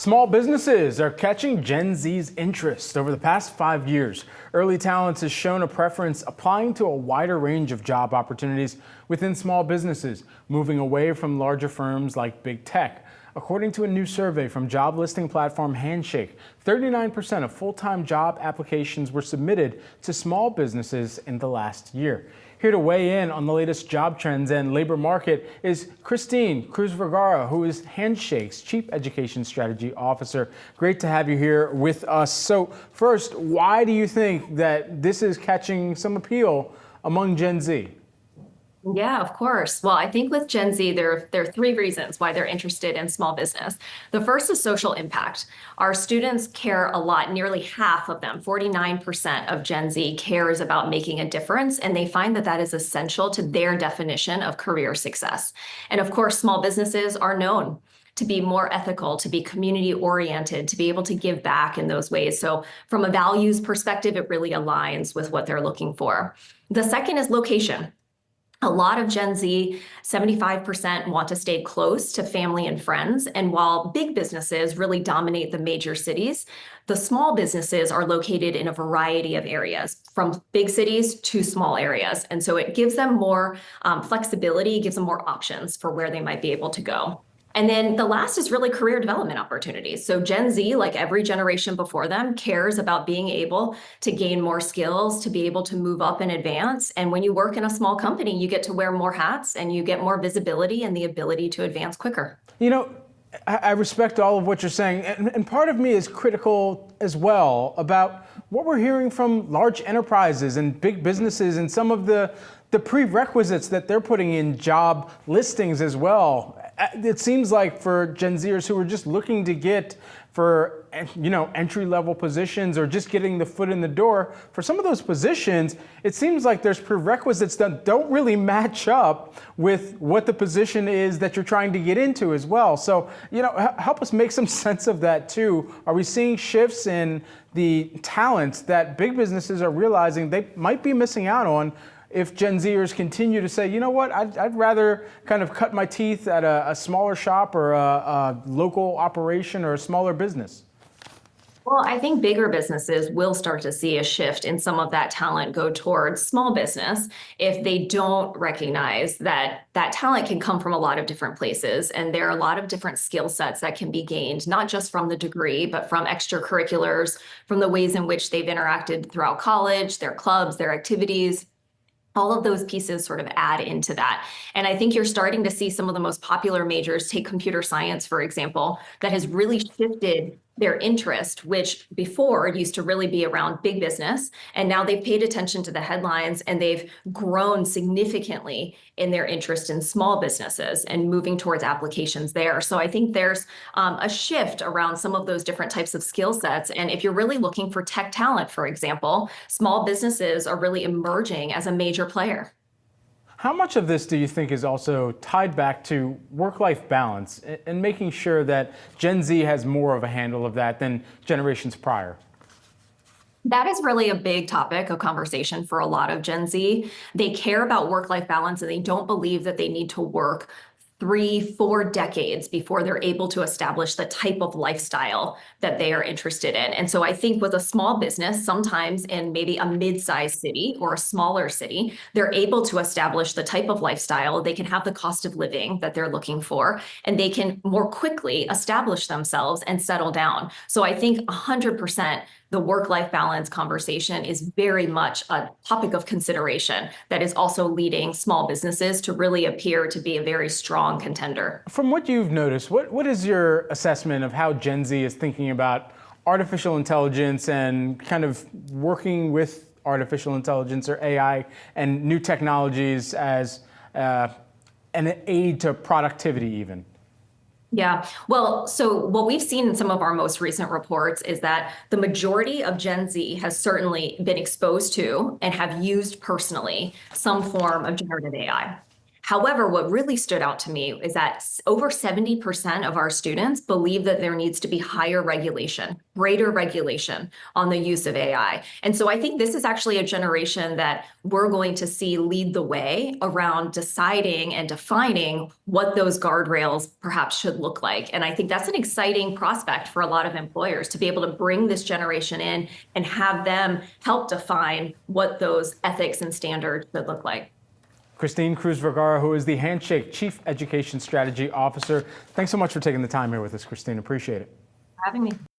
Small businesses are catching Gen Z's interest. Over the past 5 years, Early Talents has shown a preference applying to a wider range of job opportunities within small businesses, moving away from larger firms like big tech. According to a new survey from job listing platform Handshake, 39% of full-time job applications were submitted to small businesses in the last year. Here to weigh in on the latest job trends and labor market is Christine Cruzvergara, who is Handshake's Chief Education Strategy Officer. Great to have you here with us. So first, why do you think that this is catching some appeal among Gen Z? Yeah, of course. Well, I think with Gen Z, there are three reasons why they're interested in small business. The first is social impact. Our students care a lot. Nearly half of them, 49% of Gen Z, cares about making a difference, and they find that that is essential to their definition of career success. And of course, small businesses are known to be more ethical, to be community oriented, to be able to give back in those ways. So from a values perspective, it really aligns with what they're looking for. The second is location. A lot of Gen Z, 75% want to stay close to family and friends. And while big businesses really dominate the major cities, the small businesses are located in a variety of areas, from big cities to small areas. And so it gives them more flexibility, gives them more options for where they might be able to go. And then the last is really career development opportunities. So Gen Z, like every generation before them, cares about being able to gain more skills, to be able to move up and advance. And when you work in a small company, you get to wear more hats and you get more visibility and the ability to advance quicker. You know, I respect all of what you're saying, and part of me is critical as well about what we're hearing from large enterprises and big businesses and some of the prerequisites that they're putting in job listings as well. It seems like for Gen Zers who are just looking to get for, entry-level positions or just getting the foot in the door, for some of those positions, it seems like there's prerequisites that don't really match up with what the position is that you're trying to get into as well. So, help us make some sense of that too. Are we seeing shifts in the talents that big businesses are realizing they might be missing out on if Gen Zers continue to say, you know what, I'd rather kind of cut my teeth at a smaller shop or a local operation or a smaller business? Well, I think bigger businesses will start to see a shift in some of that talent go towards small business if they don't recognize that that talent can come from a lot of different places. And there are a lot of different skill sets that can be gained, not just from the degree, but from extracurriculars, from the ways in which they've interacted throughout college, their clubs, their activities. All of those pieces sort of add into that. And I think you're starting to see some of the most popular majors, take computer science, for example, that has really shifted their interest, which before used to really be around big business. And now they've paid attention to the headlines and they've grown significantly in their interest in small businesses and moving towards applications there. So I think there's a shift around some of those different types of skill sets. And if you're really looking for tech talent, for example, small businesses are really emerging as a major player. How much of this do you think is also tied back to work-life balance and making sure that Gen Z has more of a handle of that than generations prior? That is really a big topic of conversation for a lot of Gen Z. They care about work-life balance and they don't believe that they need to work 3-4 decades before they're able to establish the type of lifestyle that they are interested in. And so I think with a small business, sometimes in maybe a mid-sized city or a smaller city, they're able to establish the type of lifestyle, they can have the cost of living that they're looking for, and they can more quickly establish themselves and settle down. So I think 100% the work-life balance conversation is very much a topic of consideration that is also leading small businesses to really appear to be a very strong contender. From what you've noticed, what is your assessment of how Gen Z is thinking about artificial intelligence and kind of working with artificial intelligence or AI and new technologies as an aid to productivity even? Yeah, well, so what we've seen in some of our most recent reports is that the majority of Gen Z has certainly been exposed to and have used personally some form of generative AI. However, what really stood out to me is that over 70% of our students believe that there needs to be higher regulation, greater regulation on the use of AI. And so I think this is actually a generation that we're going to see lead the way around deciding and defining what those guardrails perhaps should look like. And I think that's an exciting prospect for a lot of employers to be able to bring this generation in and have them help define what those ethics and standards should look like. Christine Cruzvergara, who is the Handshake Chief Education Strategy Officer. Thanks so much for taking the time here with us, Christine. Appreciate it. Having me.